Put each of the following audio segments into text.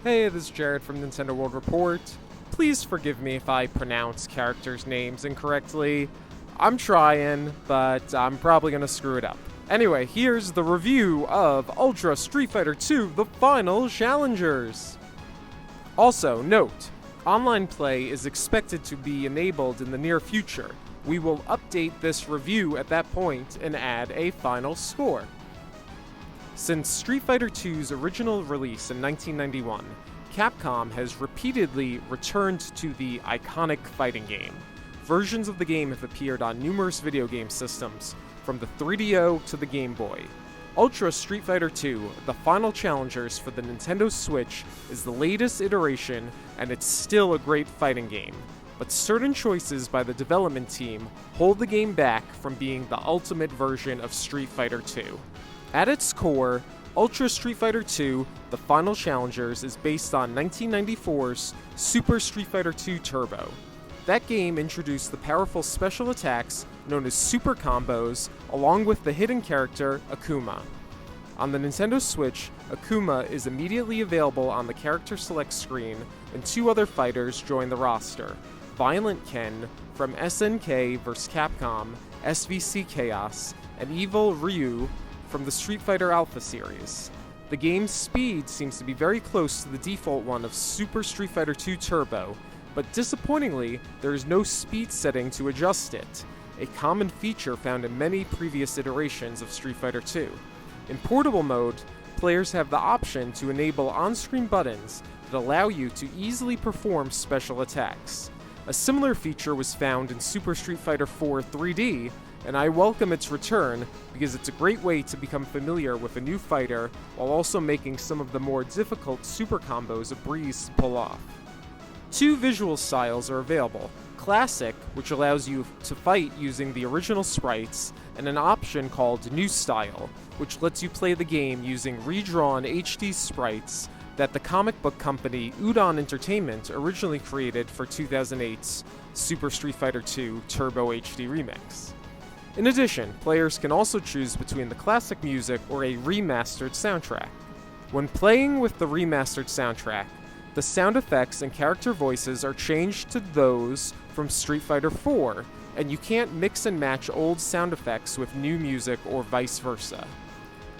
Hey, this is Jared from Nintendo World Report. Please forgive me if I pronounce characters' names incorrectly. I'm trying, but I'm probably gonna screw it up. Anyway, here's the review of Ultra Street Fighter II: The Final Challengers. Also, note, online play is expected to be enabled in the near future. We will update this review at that point and add a final score. Since Street Fighter II's original release in 1991, Capcom has repeatedly returned to the iconic fighting game. Versions of the game have appeared on numerous video game systems, from the 3DO to the Game Boy. Ultra Street Fighter II: The Final Challengers for the Nintendo Switch is the latest iteration, and it's still a great fighting game. But certain choices by the development team hold the game back from being the ultimate version of Street Fighter II. At its core, Ultra Street Fighter II: The Final Challengers is based on 1994's Super Street Fighter II Turbo. That game introduced the powerful special attacks known as Super Combos, along with the hidden character Akuma. On the Nintendo Switch, Akuma is immediately available on the character select screen, and two other fighters join the roster: Violent Ken from SNK vs. Capcom, SVC Chaos, and Evil Ryu from the Street Fighter Alpha series. The game's speed seems to be very close to the default one of Super Street Fighter II Turbo, but disappointingly, there is no speed setting to adjust it, a common feature found in many previous iterations of Street Fighter II. In portable mode, players have the option to enable on-screen buttons that allow you to easily perform special attacks. A similar feature was found in Super Street Fighter IV 3D, and I welcome its return because it's a great way to become familiar with a new fighter while also making some of the more difficult super combos a breeze to pull off. Two visual styles are available: Classic, which allows you to fight using the original sprites, and an option called New Style, which lets you play the game using redrawn HD sprites that the comic book company Udon Entertainment originally created for 2008's Super Street Fighter II Turbo HD Remix. In addition, players can also choose between the classic music or a remastered soundtrack. When playing with the remastered soundtrack, the sound effects and character voices are changed to those from Street Fighter IV, and you can't mix and match old sound effects with new music or vice versa.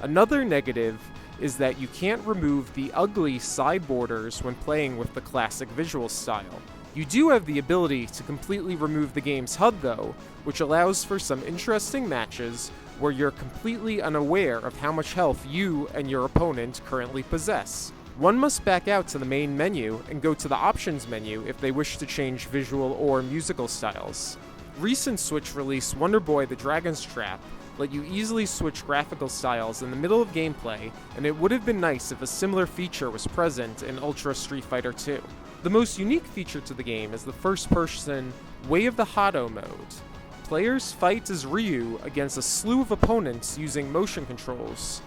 Another negative is that you can't remove the ugly side borders when playing with the classic visual style. You do have the ability to completely remove the game's HUD though, which allows for some interesting matches where you're completely unaware of how much health you and your opponent currently possess. One must back out to the main menu and go to the options menu if they wish to change visual or musical styles. Recent Switch release Wonder Boy: The Dragon's Trap let you easily switch graphical styles in the middle of gameplay, and it would have been nice if a similar feature was present in Ultra Street Fighter II. The most unique feature to the game is the first-person Way of the Hado mode. Players fight as Ryu against a slew of opponents using motion controls.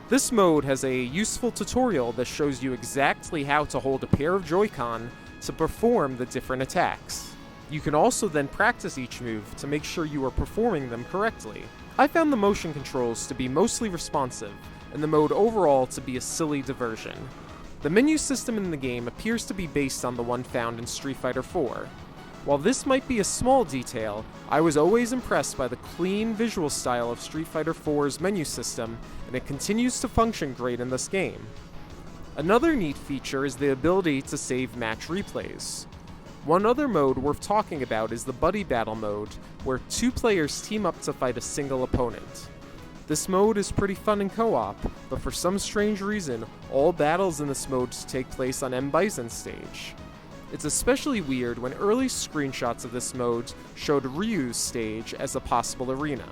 This mode has a useful tutorial that shows you exactly how to hold a pair of Joy-Con to perform the different attacks. You can also then practice each move to make sure you are performing them correctly. I found the motion controls to be mostly responsive, and the mode overall to be a silly diversion. The menu system in the game appears to be based on the one found in Street Fighter IV. While this might be a small detail, I was always impressed by the clean visual style of Street Fighter IV's menu system, and it continues to function great in this game. Another neat feature is the ability to save match replays. One other mode worth talking about is the Buddy Battle mode, where two players team up to fight a single opponent. This mode is pretty fun in co-op, but for some strange reason, all battles in this mode take place on M. Bison stage. It's especially weird when early screenshots of this mode showed Ryu's stage as a possible arena.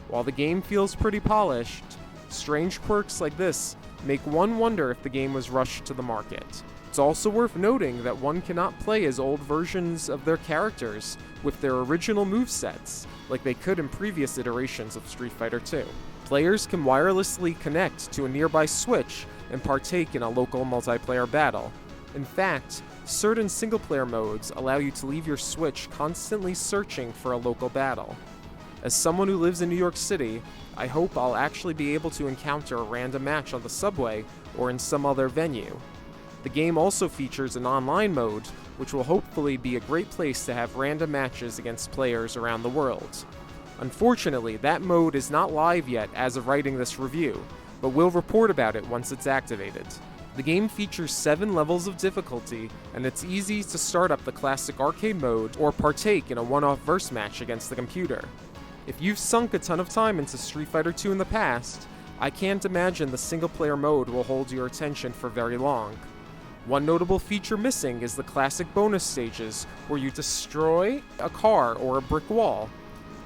While the game feels pretty polished, strange quirks like this make one wonder if the game was rushed to the market. It's also worth noting that one cannot play as old versions of their characters with their original movesets, like they could in previous iterations of Street Fighter II. Players can wirelessly connect to a nearby Switch and partake in a local multiplayer battle. In fact, certain single-player modes allow you to leave your Switch constantly searching for a local battle. As someone who lives in New York City, I hope I'll actually be able to encounter a random match on the subway or in some other venue. The game also features an online mode, which will hopefully be a great place to have random matches against players around the world. Unfortunately, that mode is not live yet as of writing this review, but we'll report about it once it's activated. The game features 7 levels of difficulty, and it's easy to start up the classic arcade mode or partake in a one-off verse match against the computer. If you've sunk a ton of time into Street Fighter II in the past, I can't imagine the single-player mode will hold your attention for very long. One notable feature missing is the classic bonus stages, where you destroy a car or a brick wall.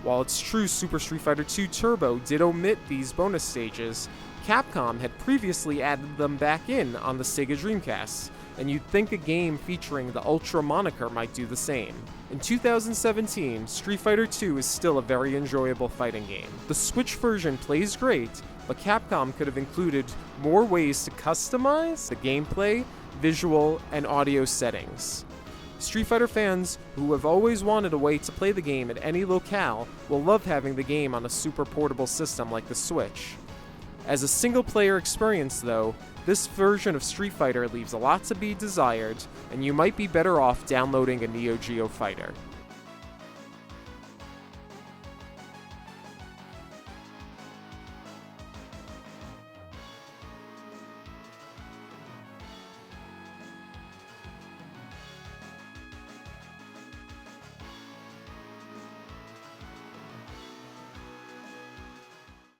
While it's true Super Street Fighter II Turbo did omit these bonus stages, Capcom had previously added them back in on the Sega Dreamcast, and you'd think a game featuring the Ultra moniker might do the same. In 2017, Street Fighter II is still a very enjoyable fighting game. The Switch version plays great, but Capcom could have included more ways to customize the gameplay, visual, and audio settings. Street Fighter fans who have always wanted a way to play the game at any locale will love having the game on a super portable system like the Switch. As a single-player experience, though, this version of Street Fighter leaves a lot to be desired, and you might be better off downloading a Neo Geo Fighter.